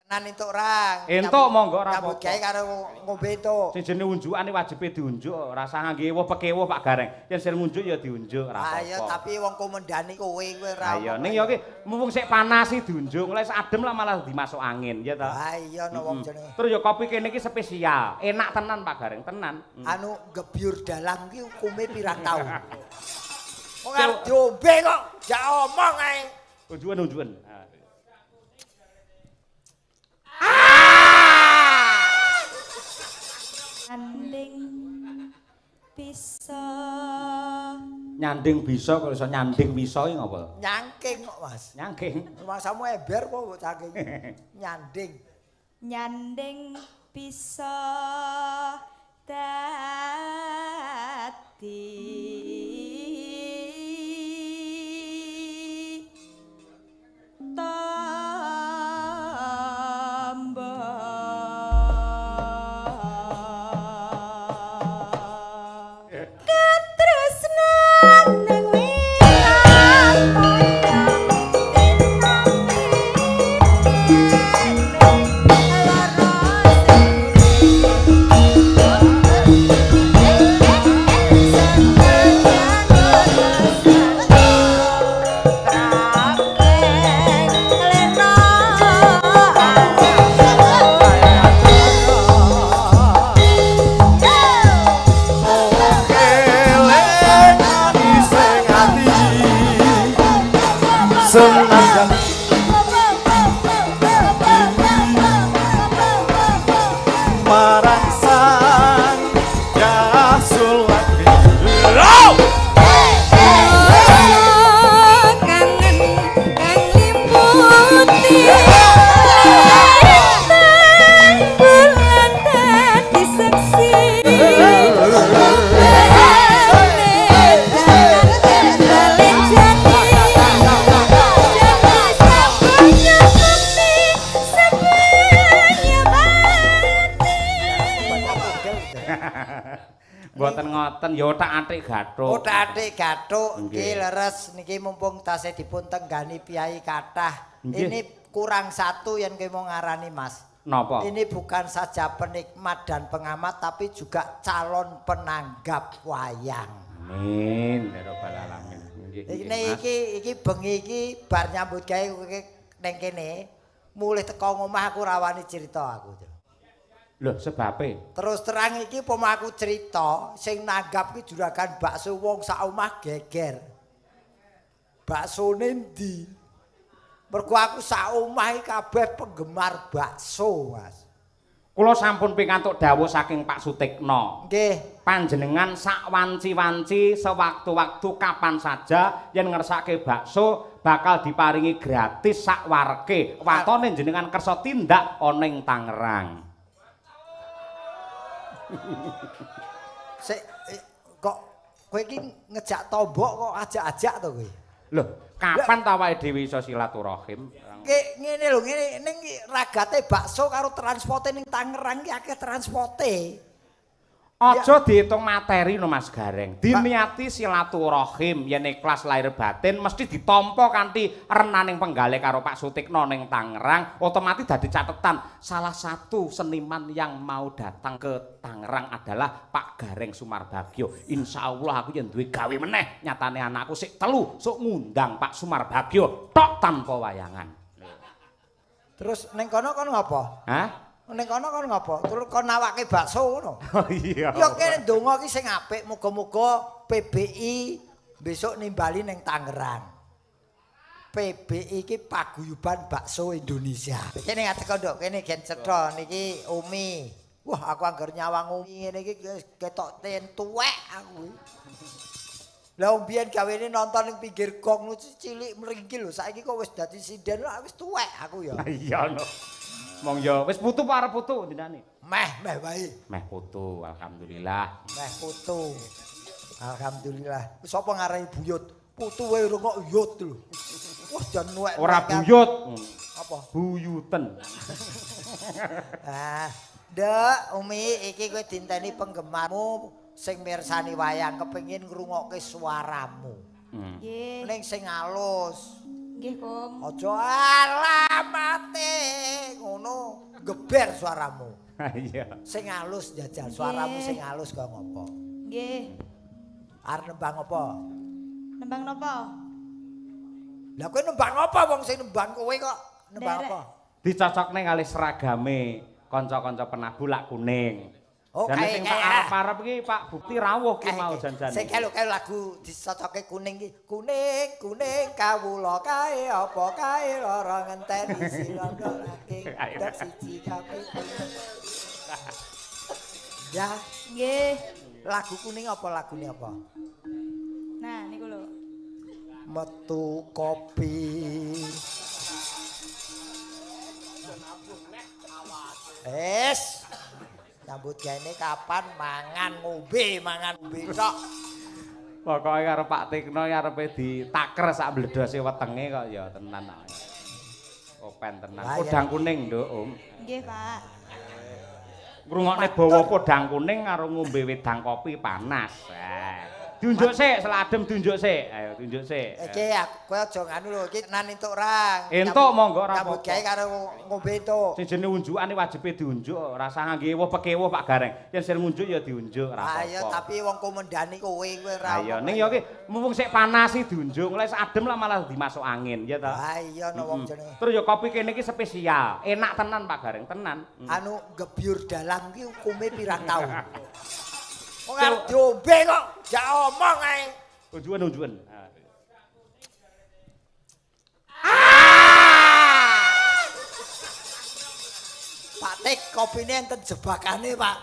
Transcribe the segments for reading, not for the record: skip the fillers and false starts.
Nan entuk rang. Entuk monggo ora apa-apa. Nyambut gawe karo ngombe entuk. Sing jenenge unjukane wajibe diunjuk, rasa ngangge ewuh pekewuh Pak Gareng. Yen sing ngunjuk ya diunjuk ora apa-apa. Ayo tapi wong komendani kowe ora. Ayo ning ya ki mumpung sik panas iki diunjuk, mulai adem lah malah dimasuk angin ya ta. Ha iya no wong jenenge. Terus ya kopi kene iki spesial, enak tenan Pak Gareng, tenan. Anu gebyur dalang ki hukume pirang taun. Wong arep diombe kok gak omong ae. Unjukan. Nyanding bisa kalau iso nyanding bisa iki ngopo? Nyangking kok, Mas. Nyangking. Masamu ember kok saking nyanding. Nyanding bisa dadi ngoten ya otak-atik gathuk. Otak-atik gathuk nggih leres niki mumpung tasih dipun tenggani piyai kathah. Ini kurang satu yang kowe mau ngarani Mas. Napa? Ini bukan saja penikmat dan pengamat tapi juga calon penanggap wayang. Amin ya rabbal alamin. Iki bengi iki bar nyambut gawe ning kene mulih teko ngomah aku rawani cerita aku. Loh sebabe? Terus terang iki pemaku cerita sing nanggap ki juragan bakso wong sak omah geger. Baksone ndi? Mergo aku sak omah iki kabeh penggemar bakso, Mas. Kula sampun pikantuk dawuh saking Pak Sutikna. Nggih. Panjenengan sak wanci-wanci sewaktu-waktu kapan saja yen ngersake bakso bakal diparingi gratis sak warke. Watone jenengan kersa tindak ana ing Tangerang. Kok kowe iki ngejak tombok kok ajak-ajak to kowe? Loh, kapan ta awake dhewe iso silaturahim? Ngene lho, ngene ning ragate bakso karo transporte ning Tangerang ki akeh transporte. Aja diitung materi no Mas Gareng. Diniati silaturahim yen ikhlas lahir batin mesti ditampa kanthi renaning penggale karo Pak Sutikna ning Tangerang, otomatis dadi catetan. Salah satu seniman yang mau datang ke Tangerang adalah Pak Gareng Sumarbagyo. Insyaallah aku yen duwe gawe meneh, nyatane anakku sik telu sok ngundang Pak Sumarbagyo tok tanpa wayangan. Terus ning kono kon ngapa? Hah? Ning kono kon ngapa? Terus kon nawake bakso ngono. Oh iya. Ya kene donga ki sing apik, muga-muga PBI besok nimbali ning Tangerang. PBI iki paguyuban bakso Indonesia. Kene ngateko nduk, kene gen cetha niki Umi. Wah, aku anggar nyawang Umi ngene iki ketok ten tuwek aku. Lah mbiyen gawene nonton ning pinggir gong cilik mringkil lho, saiki kok wis dadi sinden wis tuwek aku ya. Iya no. Mong yo wis putu apa arep putu dinane? Meh wae. Meh putu, alhamdulillah. Meh putu. Alhamdulillah. Wis apa ngarani buyut? Putu wae ora kok yut lho. Wah jan nuwek. Ora buyut. Apa? Buyuten. Nduk, Umi iki kowe dinteni penggemarmu sing mirsani wayang kepengin ngrungokke suaramu. Nggih. Ning sing halus. Nggih, Kong. Aja alamate ngono. geber suaramu. Iya. Sing halus jajal, suaramu sing halus kok ngopo? Nggih. Arep nembang apa? Nembang napa? Lah kowe nembang apa wong sing nembang kowe kok nembang Nderek. apa? Dicocokne kali seragame kanca-kanca penabuh lak kuning. Oh, Jane sing tak kayak arep-arep iki Pak Bukti rawuh ki mau janjane. Sing kelo lagu dicocoke kuning iki. Kuning, kuning kawula kae apa kae lara ngenteni silondolake. Dak siji kapiten. Ya, Nggih. lagu kuning apa lagune apa? Nah, niku lho. Metu kopi. Nyambut gawe kapan mangan ngombe tok. Pokoke karo Pak Tikno arepe ditaker sak bledose wetenge kok ya tenan kok. Open tenan. Lah, Podang ya. kuning, Nduk, Om. Nggih, Pak. Ngrungokne bawa podang kuning karo ngombe wedang kopi panas. Diunjuk sik, seladem diunjuk sik. Ayo tunjuk sik. Iki kowe aja nganu lho, iki tenan entuk rang. Entuk monggo ora Nyambut apa-apa. gawe karo ngombe entuk. Sing jenenge unjukane wajibe diunjuk, rasa ngangge ewuh pekewuh Pak Gareng. Yen sing ngunjuk ya diunjuk, ora apa-apa. Ayo tapi wong komendani kowe ora. Ayo ning ya iki mumpung sik panas iki diunjuk, lek adem lah malah dimasuk angin, ya ta. Ah iya no wong jenenge. Terus ya kopi kene iki spesial, enak tenan Pak Gareng, tenan. Anu gebyur dalam ki hukume pirang taun. Wong arep diombe kok jak omong ae. Unjukan. Pak Tik kopine enten jebakane, Pak.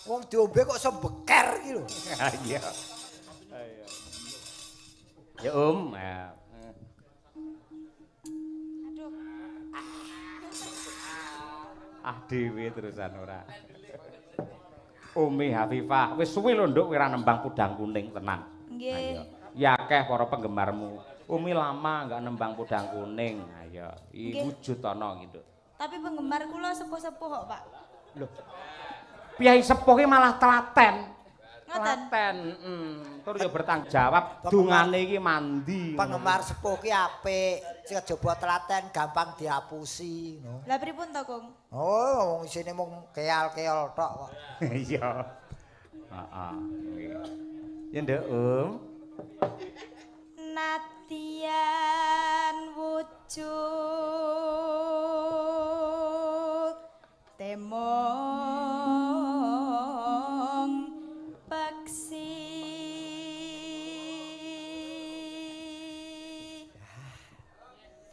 Wong diombe kok iso beker iki lho. Iya. Ya Om. Aduh. Dhewe terusan ora. Umi Hafifah, wis suwi lho Nduk ora nembang podang kuning tenan. Nggih. Ya akeh para penggemarmu. Umi lama enggak nembang podang kuning. Ayo, iki Nggih. wujud ana gitu. Tapi penggemar kula sepuh-sepuh kok, Pak. Lho. Piyai sepuh ki malah telaten. Ngoten. Telaten, Terus ya bertanggung jawab dungane iki mandi. Penggemar sepuh ki apik, sing kejaba telaten gampang diapusi, no. Lah pripun to, Kung? Oh, wong isine mung keal-keol tok kok. Iya. Heeh. Ya Nduk, Om. Natian wujud temong peksi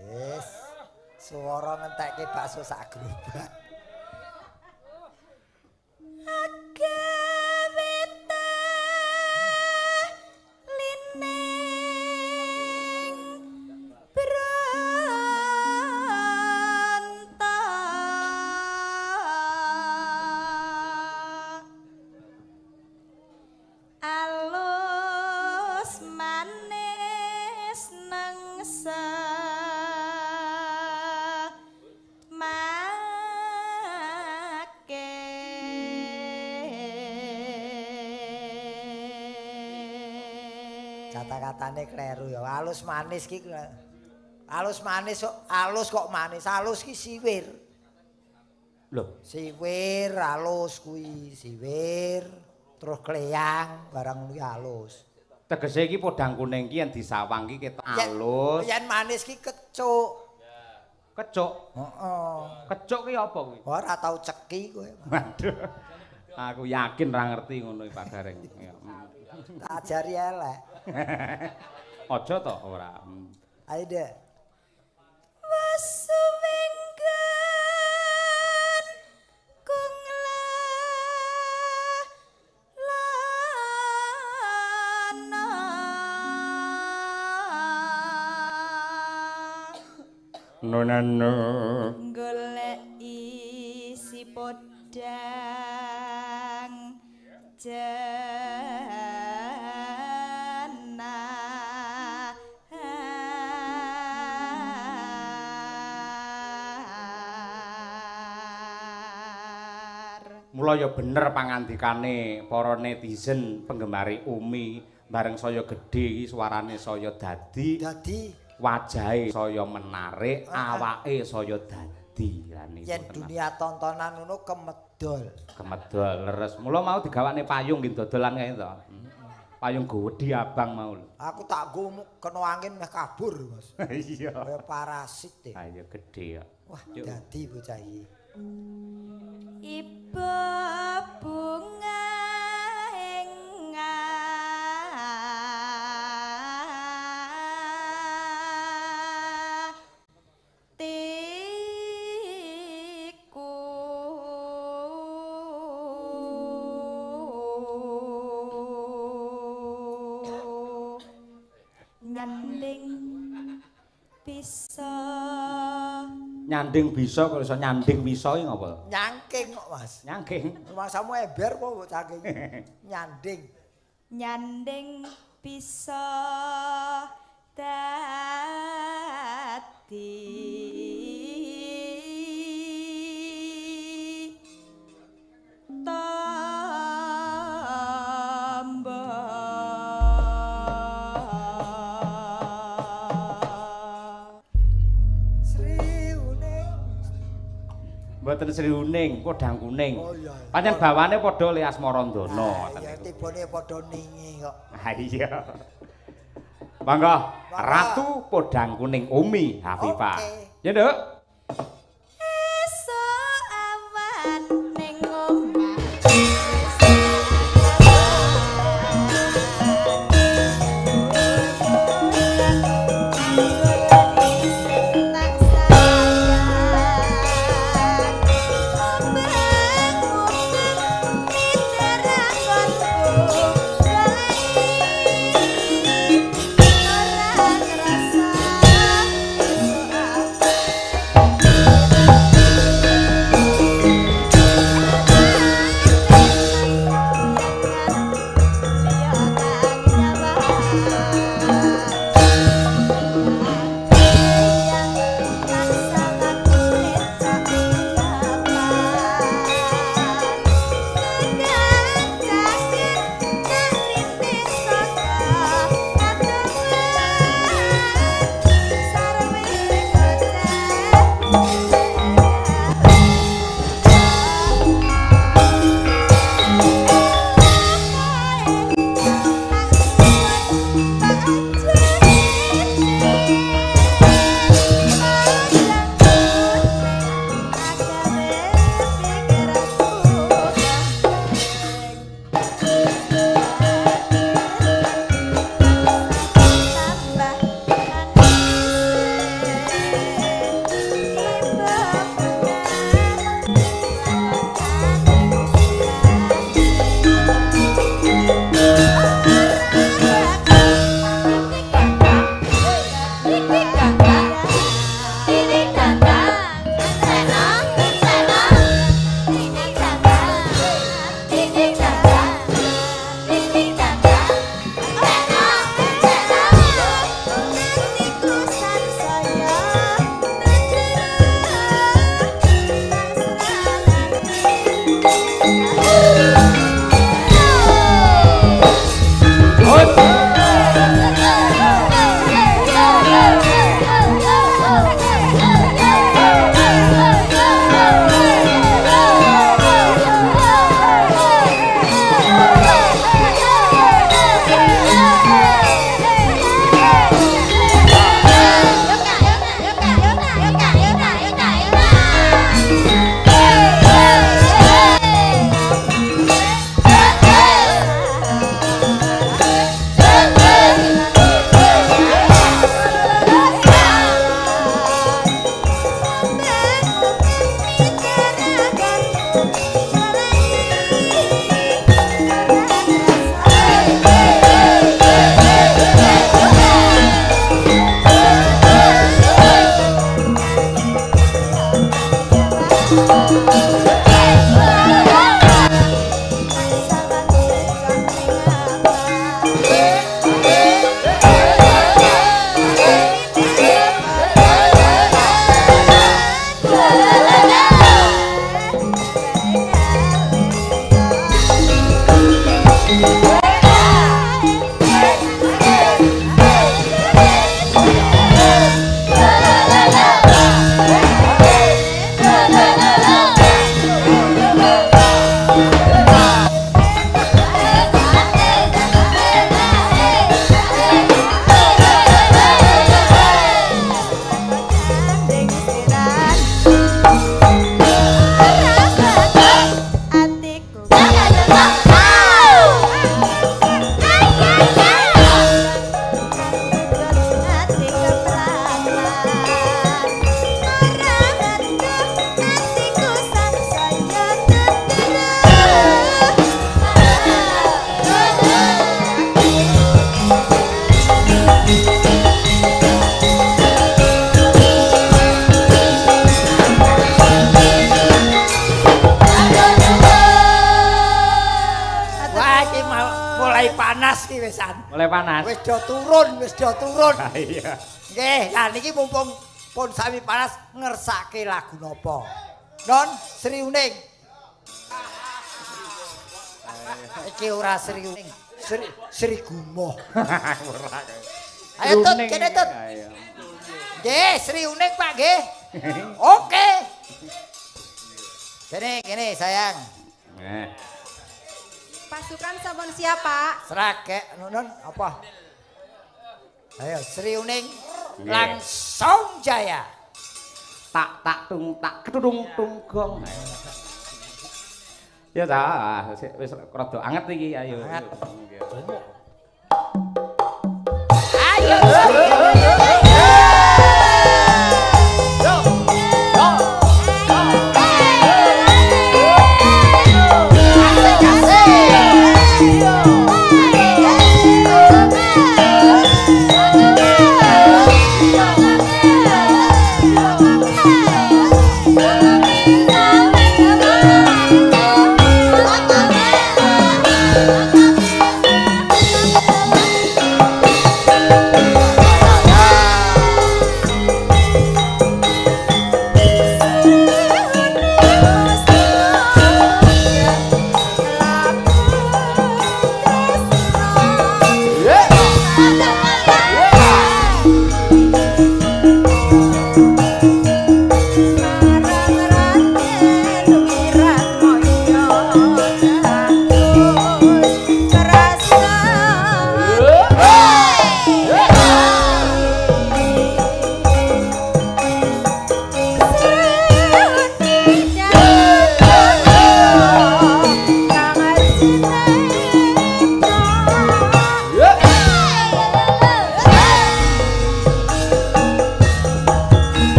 Wis, swara ngentekke bakso sak gerobak. Alus manis nengsa make Kata-katane kleru ya. Alus manis ki alus manis alus kok manis. Alus ki siwir. Loh, Siwir alus kuwi, siwir terus kleyang barang kuwi alus. tegese iki podang kuning ki yen disawang ki ketok alus. Yen manis ki kecuk. Kecuk. Heeh. Kecuk ki apa kuwi? Ora tau ceki kowe. Waduh. Aku yakin ra ngerti ngono iki Pak Gareng. Ya. Tak ajari elek. Aja to ora. Ayo deh. Wasuwenggan kung lana Nonano. golek isi podang janar. Mula ya bener pangandikane para netizen penggemari Umi bareng saya gedhe iki suarane saya dadi Dadi wajahe saya menarik, awake saya wedi lan niku. Yen dunia tontonan ngono kemedol. Kemedol leres. Mula mau digawane payung nggih dodolan kae to. Payung gowedi abang mau. Aku tak go kena angin meh kabur, Mas. Iya. Kaya parasit e. Ha iya gedhe ya. Wah, dadi bocah iki. Ibu bunga Nyanding bisa kok iso nyanding bisa iki ngopo? Nyangking kok, Mas. Nyangking. Mangsamu ember apa bocah iki? Nyanding. Nyanding bisa dadi Mboten Sri Uning, Kodang Kuning. Oh iya. Pancen bawane padha li Asmarandana. Ya tibane padha ningi kok. Ha iya. Monggo Ratu Podang Kuning Umi Hafifah. Ya, Nduk. esuk awan ning omah panas ki wisan. Mulai panas. Wis do turun, wis do turun. Ah, iya. Nggih, lah niki mumpung pun sami panas ngersake lagu napa? Non Sri Uning. Iki ora Sri Uning, Sri Gumoh. Ayo Tut, kene Tut. Nggih, Sri Uning Pak nggih. Oke. Kene sayang. Pasukan sampun siap, Pak. Sragek nun apa? Ayo Sri Uning langsung jaya. Tak tung tak kedung tung gong. Ya ta, wis rada anget iki ayo. Ayo.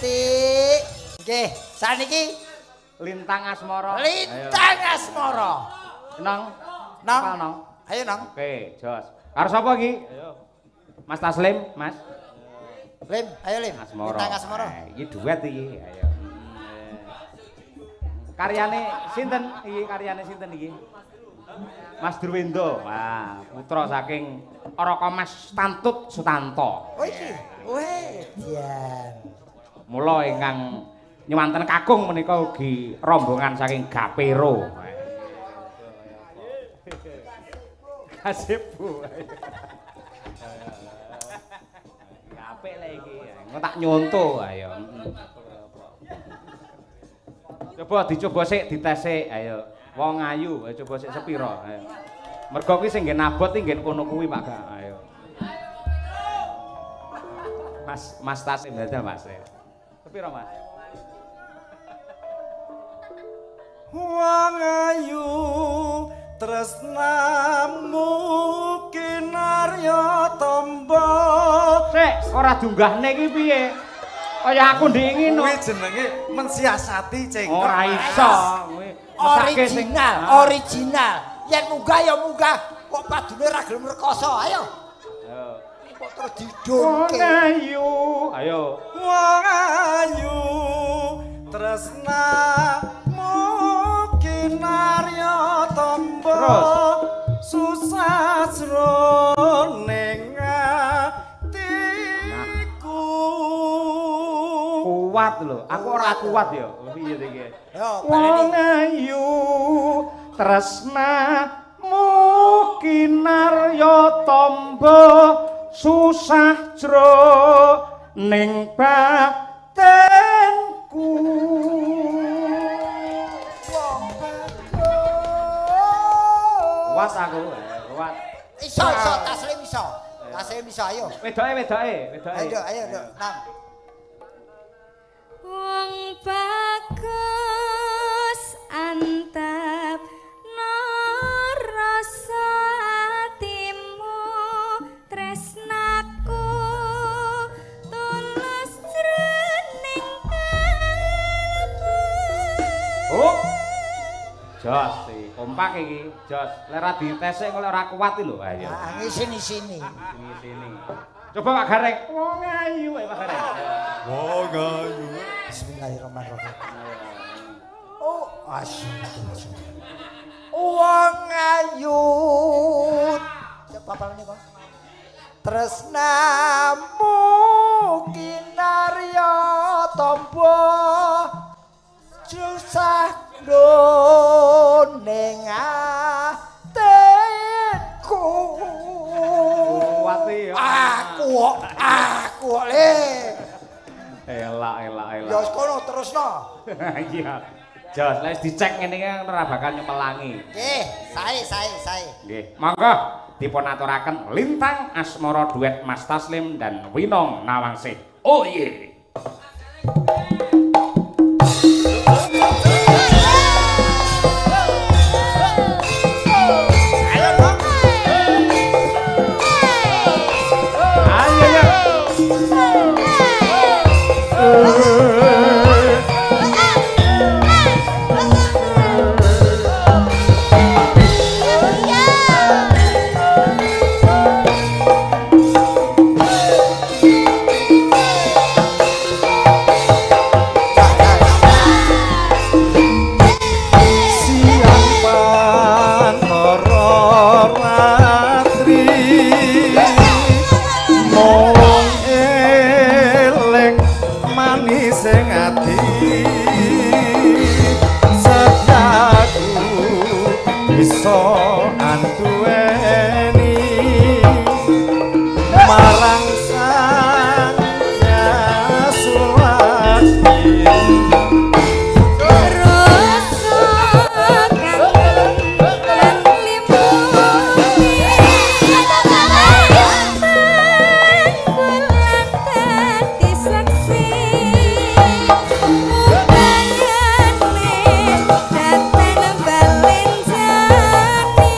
Titik. Nggih, saniki Lintang Asmara. Lintang Asmara. Nong. Nong. Apal, Nong? Ayo, Nong. Oke, jos. Karo sapa iki? Ayo. Mas Taslim, Mas. Lim, ayo Lim. Asmara. Lintang Asmara. Iki duet iki. Ayo. Karyane sinten iki? Karyane sinten iki? Mas Durwendo. Wah, putra saking Araka Mas Tantut Sutanto. Oh iki. Weh, dian. Mula ingkang nyuwanten kakung menika ugi rombongan saking Gapero. Kasih Bu. Apik lho iki. Engko tak nyonto ayo. Coba dicoba sik dites sik ayo. Wong ayu coba sik sepira ayo. Mergo kuwi sing nggen abot iki nggen kono kuwi Pak Gak ayo. Mas Tasim dadal Mas. Sepira Mas? Wong ayu tresnamu kinarya tamba. Sik, ora dunggahne iki piye? Kaya aku ndek ngono. Kuwi jenenge mensiasati cengkok. Ora iso kuwi. Original. Yen munggah ya munggah. Kok padune ra gelem rekoso. Ayo. Kok terus didongke. Wong ayu. Ayo. Wong ayu tresnamu kinarya tamba. Terus. Susah jroning atiku. Kuat lho. Aku ora kuat ya. Piye iki? Yo, Wong baleni. ayu tresnamu kinarya tamba susah jroning batinku. Kuat aku, kuat. Iso, taslim iso. Taslim iso, ayo. Wedoke. Ayo, Dok. Nang. Wong bagus antep rasa atimu tresnaku tulus jroning kalbu. Oh. Jos iki, kompak iki. Jos, lek ora ditesek kok ora kuat lho. Ayo. Ah, ngisini. Sini. Coba Pak Gareng. Wong ayu Pak Gareng. Wong ayu. Bismillahirrahmanirrahim. Oh, asyik. Wong ayu. Coba palane kok. Tresnamu kinarya tamba susah ning atiku. Kuat ya. Aku le. Elak. Ya kono terusno. Iya. Jos, lek dicek ngene iki ora bakal nyemelangi. Nggih, sae. Nggih. Monggo dipun aturaken Lintang Asmara duet Mas Taslim dan Winong Nawangsih. Oh iya. Daten balen jani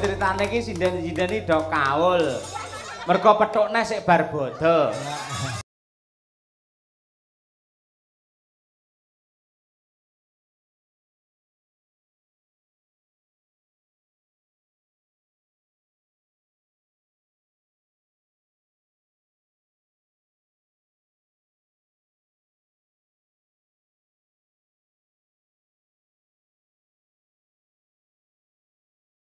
Ceritane iki sinden-sindeni do kaul. Mergo pethukne sik bar bodho.